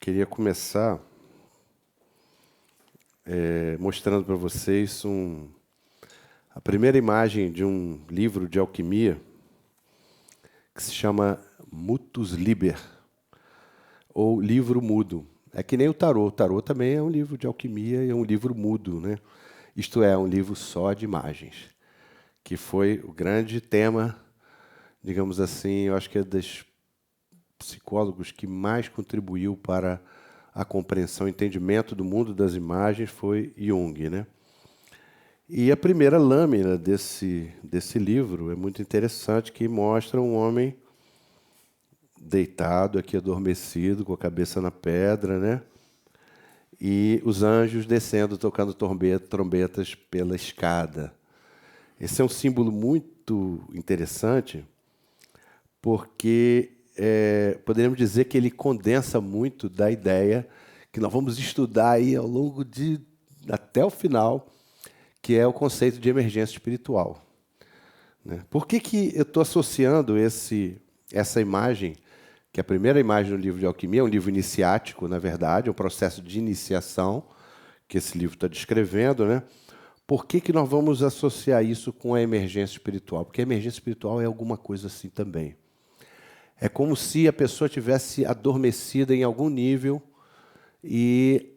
queria começar mostrando para vocês a primeira imagem de um livro de alquimia que se chama Mutus Liber, ou livro mudo. É que nem o tarô. O tarô também é um livro de alquimia e é um livro mudo, né? Isto é, um livro só de imagens, que foi o grande tema, digamos assim, eu acho que é dos psicólogos que mais contribuiu para a compreensão e entendimento do mundo das imagens foi Jung, né? E a primeira lâmina desse livro é muito interessante, que mostra um homem deitado aqui, adormecido, com a cabeça na pedra, né? E os anjos descendo, tocando trombetas pela escada. Esse é um símbolo muito interessante, porque poderíamos dizer que ele condensa muito da ideia que nós vamos estudar aí ao longo até o final, que é o conceito de emergência espiritual, né? Por que eu estou associando essa imagem, que é a primeira imagem do livro de alquimia, é um livro iniciático, na verdade, é um processo de iniciação que esse livro está descrevendo, né? Por que nós vamos associar isso com a emergência espiritual? Porque a emergência espiritual é alguma coisa assim também. É como se a pessoa tivesse adormecida em algum nível e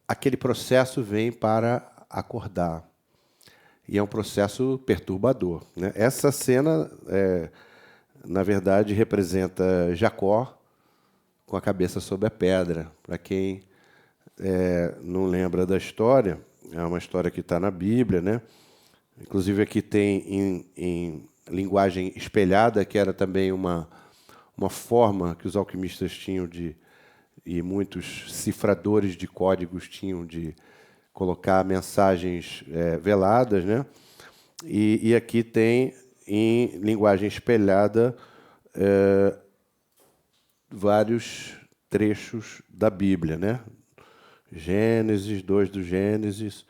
aquele processo vem para acordar. E é um processo perturbador, né? Essa cena, na verdade, representa Jacó com a cabeça sobre a pedra. Para quem não lembra da história, é uma história que está na Bíblia, né? Inclusive aqui tem em linguagem espelhada, que era também uma forma que os alquimistas tinham e muitos cifradores de códigos tinham de colocar mensagens veladas, né? E aqui tem, em linguagem espelhada, vários trechos da Bíblia, né? Gênesis, 2 do Gênesis,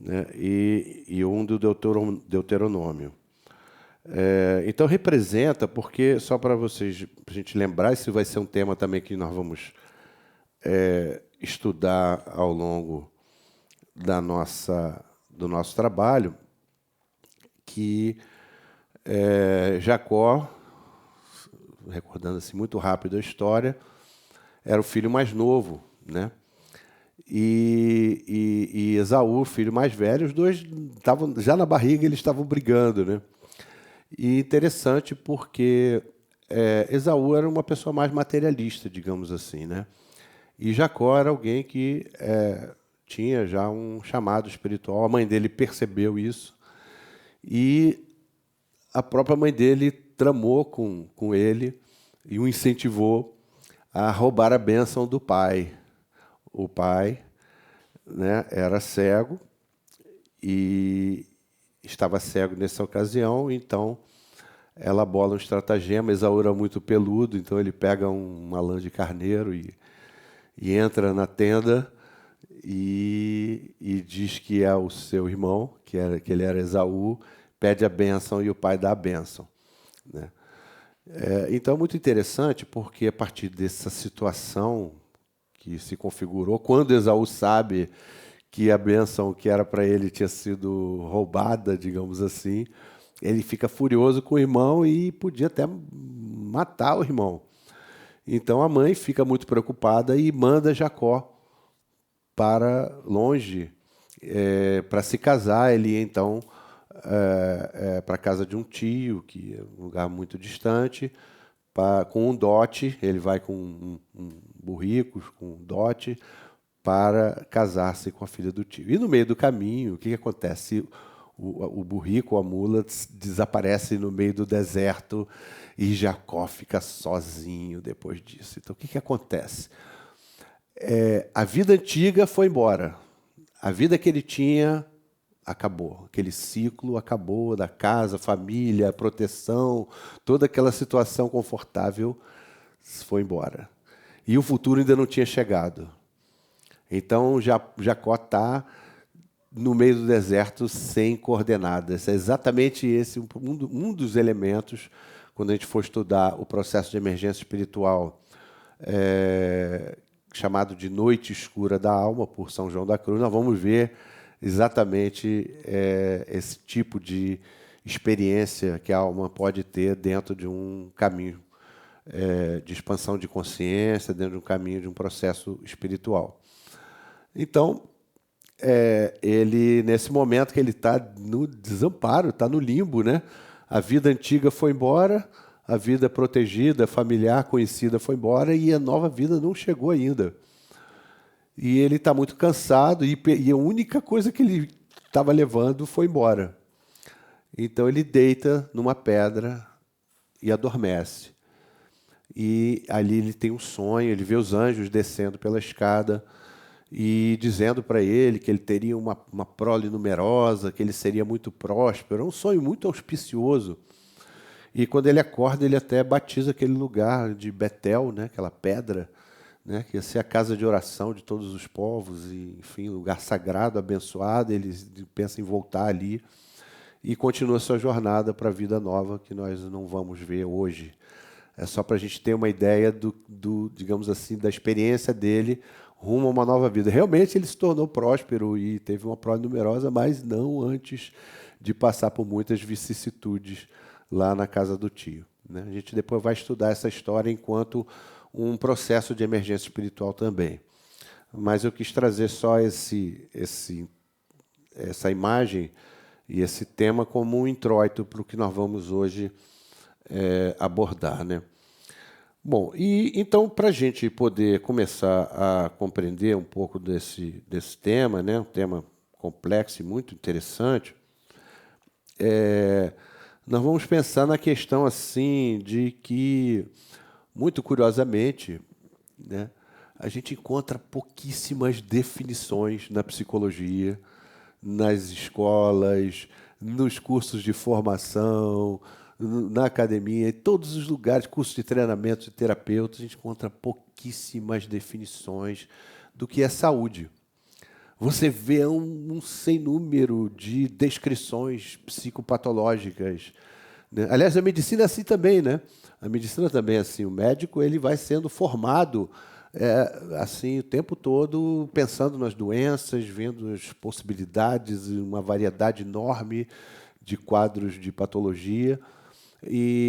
né? E um do Deuteronômio. Então representa, porque, só para a gente lembrar, esse vai ser um tema também que nós vamos estudar ao longo do nosso trabalho, que Jacó, recordando assim muito rápido a história, era o filho mais novo, né? E Esaú, o filho mais velho, os dois estavam já na barriga, eles estavam brigando, né? E interessante porque Esaú era uma pessoa mais materialista, digamos assim, né? E Jacó era alguém que tinha já um chamado espiritual. A mãe dele percebeu isso e a própria mãe dele tramou com ele e o incentivou a roubar a bênção do pai. O pai, né, era cego e estava cego nessa ocasião, então ela bola um estratagema. Esaú era muito peludo, então ele pega uma lã de carneiro e entra na tenda e diz que é o seu irmão, que ele era Esaú, pede a bênção e o pai dá a bênção, né? Então é muito interessante, porque a partir dessa situação que se configurou, quando Esaú sabe que a bênção que era para ele tinha sido roubada, digamos assim, ele fica furioso com o irmão e podia até matar o irmão. Então a mãe fica muito preocupada e manda Jacó para longe para se casar. Ele ia então para a casa de um tio, que é um lugar muito distante, com um dote. Ele vai com um burrico, com um dote, para casar-se com a filha do tio. E no meio do caminho, o que acontece? O burrico, a mula, desaparece no meio do deserto e Jacó fica sozinho depois disso. Então, o que acontece? A vida antiga foi embora. A vida que ele tinha acabou. Aquele ciclo acabou da casa, família, proteção, toda aquela situação confortável foi embora. E o futuro ainda não tinha chegado. Então, Jacó está no meio do deserto sem coordenadas. É exatamente esse um dos elementos, quando a gente for estudar o processo de emergência espiritual, chamado de Noite Escura da Alma, por São João da Cruz. Nós vamos ver exatamente esse tipo de experiência que a alma pode ter dentro de um caminho de expansão de consciência, dentro de um caminho de um processo espiritual. Então, ele, nesse momento que ele está no desamparo, está no limbo, né? A vida antiga foi embora, a vida protegida, familiar, conhecida foi embora e a nova vida não chegou ainda. E ele está muito cansado e a única coisa que ele estava levando foi embora. Então ele deita numa pedra e adormece. E ali ele tem um sonho, ele vê os anjos descendo pela escada e dizendo para ele que ele teria uma prole numerosa, que ele seria muito próspero. É um sonho muito auspicioso. E quando ele acorda, ele até batiza aquele lugar de Betel, né, aquela pedra, né, que ia ser a casa de oração de todos os povos, e, enfim, lugar sagrado, abençoado. Ele pensa em voltar ali e continua sua jornada para a vida nova, que nós não vamos ver hoje. É só para a gente ter uma ideia digamos assim, da experiência dele rumo a uma nova vida. Realmente ele se tornou próspero e teve uma prole numerosa, mas não antes de passar por muitas vicissitudes lá na casa do tio, né? A gente depois vai estudar essa história enquanto um processo de emergência espiritual também. Mas eu quis trazer só essa imagem e esse tema como um introito para o que nós vamos hoje abordar, né? Bom, e então, para a gente poder começar a compreender um pouco desse tema, né, um tema complexo e muito interessante, nós vamos pensar na questão assim de que, muito curiosamente, né, a gente encontra pouquíssimas definições na psicologia, nas escolas, nos cursos de formação, na academia, em todos os lugares, cursos de treinamento de terapeutas, a gente encontra pouquíssimas definições do que é saúde. Você vê um sem número de descrições psicopatológicas, né? Aliás, a medicina é assim também, né? A medicina também é assim. O médico ele vai sendo formado assim o tempo todo, pensando nas doenças, vendo as possibilidades, uma variedade enorme de quadros de patologia.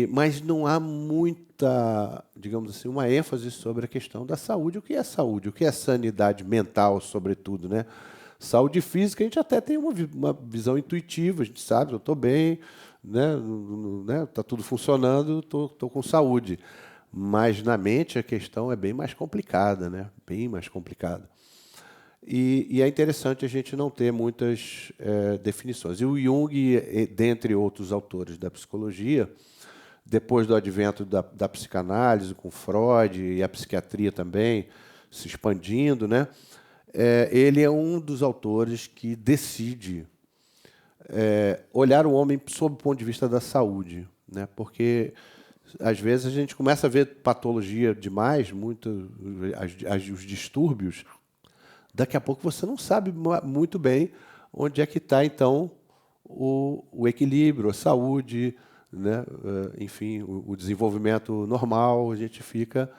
Mas não há muita, digamos assim, uma ênfase sobre a questão da saúde. O que é saúde? O que é sanidade mental, sobretudo, né? Saúde física, a gente até tem uma visão intuitiva, a gente sabe, eu estou bem, né? Tá tudo funcionando, estou com saúde. Mas na mente a questão é bem mais complicada, né? Bem mais complicada. E é interessante a gente não ter muitas definições. E o Jung, dentre outros autores da psicologia, depois do advento da psicanálise, com Freud e a psiquiatria também se expandindo, né, ele é um dos autores que decide olhar o homem sob o ponto de vista da saúde, né, porque às vezes a gente começa a ver patologia demais, os distúrbios. Daqui a pouco você não sabe muito bem onde é que está, então, o equilíbrio, a saúde, né? Enfim, o desenvolvimento normal. A gente fica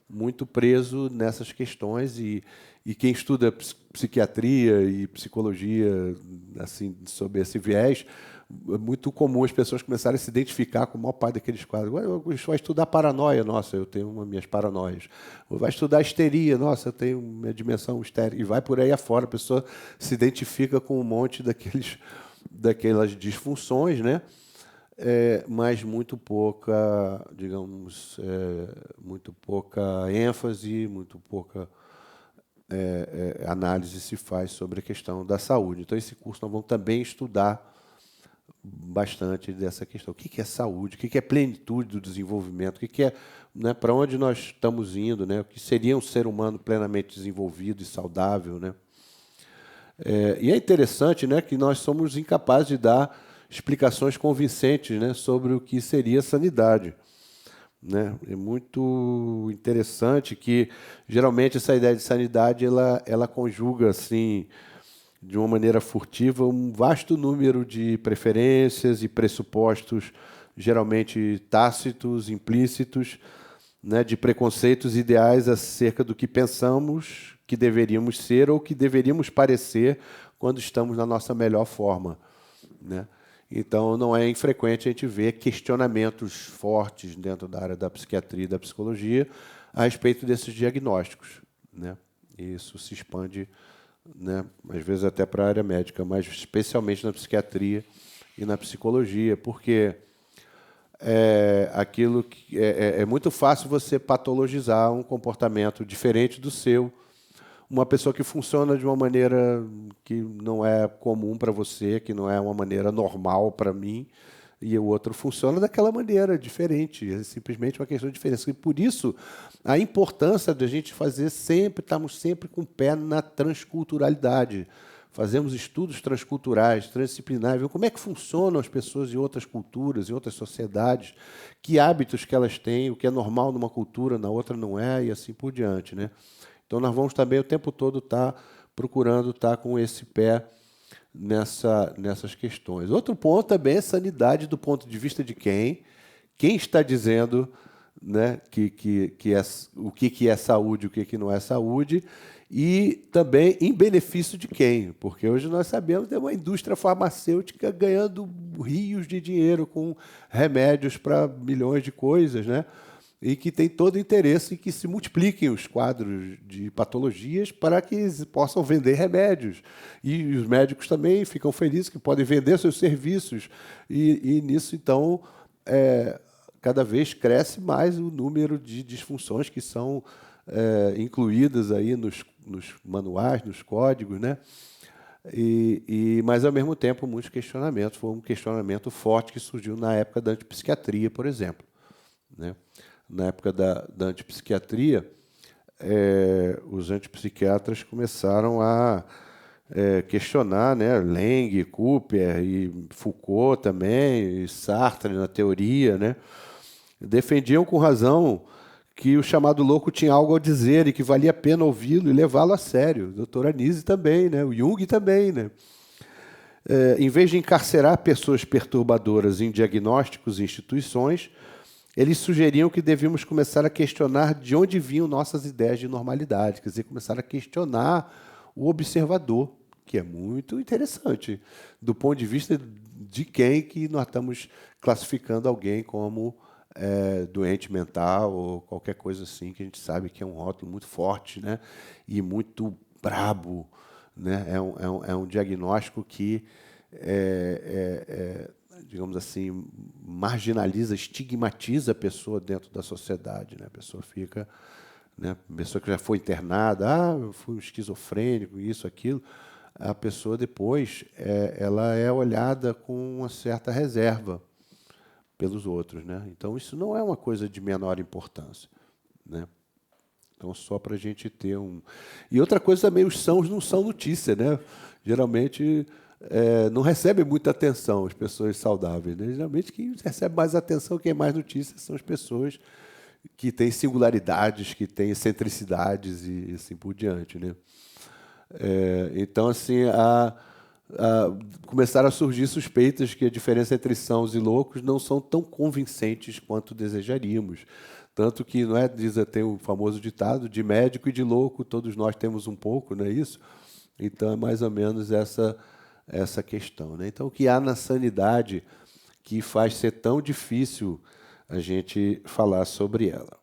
muito preso nessas questões e quem estuda psiquiatria e psicologia assim, sob esse viés, é muito comum as pessoas começarem a se identificar com o maior parte daqueles quadros. Vai estudar paranoia, nossa, eu tenho minhas paranoias. Vai estudar histeria, nossa, eu tenho minha dimensão histérica. E vai por aí afora, a pessoa se identifica com um monte daquelas disfunções, né? Mas muito pouca, digamos, muito pouca ênfase, muito pouca análise se faz sobre a questão da saúde. Então, esse curso nós vamos também estudar bastante dessa questão. O que é saúde? O que é plenitude do desenvolvimento? O que é, né, para onde nós estamos indo? Né? O que seria um ser humano plenamente desenvolvido e saudável? Né? E é interessante, né, que nós somos incapazes de dar explicações convincentes, né, sobre o que seria sanidade. Né? É muito interessante que, geralmente, essa ideia de sanidade ela conjuga assim, de uma maneira furtiva, um vasto número de preferências e pressupostos, geralmente tácitos, implícitos, né, de preconceitos ideais acerca do que pensamos que deveríamos ser ou que deveríamos parecer quando estamos na nossa melhor forma, né? Então, não é infrequente a gente ver questionamentos fortes dentro da área da psiquiatria e da psicologia a respeito desses diagnósticos, né? E isso se expande, né, às vezes até para a área médica, mas especialmente na psiquiatria e na psicologia, porque aquilo que é muito fácil você patologizar um comportamento diferente do seu, uma pessoa que funciona de uma maneira que não é comum para você, que não é uma maneira normal para mim, e o outro funciona daquela maneira diferente, é simplesmente uma questão de diferença. E por isso, a importância da gente fazer sempre, estamos sempre com o pé na transculturalidade. Fazemos estudos transculturais, transdisciplinares, ver como é que funcionam as pessoas em outras culturas, em outras sociedades, que hábitos que elas têm, o que é normal numa cultura, na outra não é, e assim por diante, né? Então, nós vamos também o tempo todo estar procurando estar com esse pé nessas questões. Outro ponto também é sanidade do ponto de vista de quem está dizendo, né, que é, o que é saúde, o que não é saúde, e também em benefício de quem, porque hoje nós sabemos que tem uma indústria farmacêutica ganhando rios de dinheiro com remédios para milhões de coisas, né? E que tem todo o interesse em que se multipliquem os quadros de patologias para que eles possam vender remédios. E os médicos também ficam felizes que podem vender seus serviços. E nisso, então, cada vez cresce mais o número de disfunções que são incluídas aí nos manuais, nos códigos, né? Mas, ao mesmo tempo, muitos questionamentos. Foi um questionamento forte que surgiu na época da antipsiquiatria, por exemplo, né? Na época da antipsiquiatria, os antipsiquiatras começaram a questionar, né, Laing, Cooper e Foucault também, e Sartre na teoria, né, defendiam com razão que o chamado louco tinha algo a dizer e que valia a pena ouvi-lo e levá-lo a sério. O doutor Anísio também, né, o Jung também, né. Em vez de encarcerar pessoas perturbadoras em diagnósticos e instituições, eles sugeriam que devíamos começar a questionar de onde vinham nossas ideias de normalidade, quer dizer, começar a questionar o observador, que é muito interessante, do ponto de vista de quem que nós estamos classificando alguém como doente mental ou qualquer coisa assim, que a gente sabe que é um rótulo muito forte, né, e muito brabo, né, é um diagnóstico que digamos assim, marginaliza, estigmatiza a pessoa dentro da sociedade, né? A pessoa fica, né? A pessoa que já foi internada, eu fui um esquizofrênico, isso, aquilo, a pessoa depois ela é olhada com uma certa reserva pelos outros, né? Então isso não é uma coisa de menor importância, né? Então só para a gente ter um... E outra coisa também, os sãos não são notícia, né? Geralmente não recebe muita atenção as pessoas saudáveis, né? Geralmente quem recebe mais atenção, quem é mais notícia, são as pessoas que têm singularidades, que têm excentricidades e assim por diante, né? Então, assim, começaram a surgir suspeitas que a diferença entre sãos e loucos não são tão convincentes quanto desejaríamos. Tanto que, não é, tem o famoso ditado, de médico e de louco, todos nós temos um pouco, não é isso? Então, é mais ou menos essa questão, né? Então, o que há na sanidade que faz ser tão difícil a gente falar sobre ela?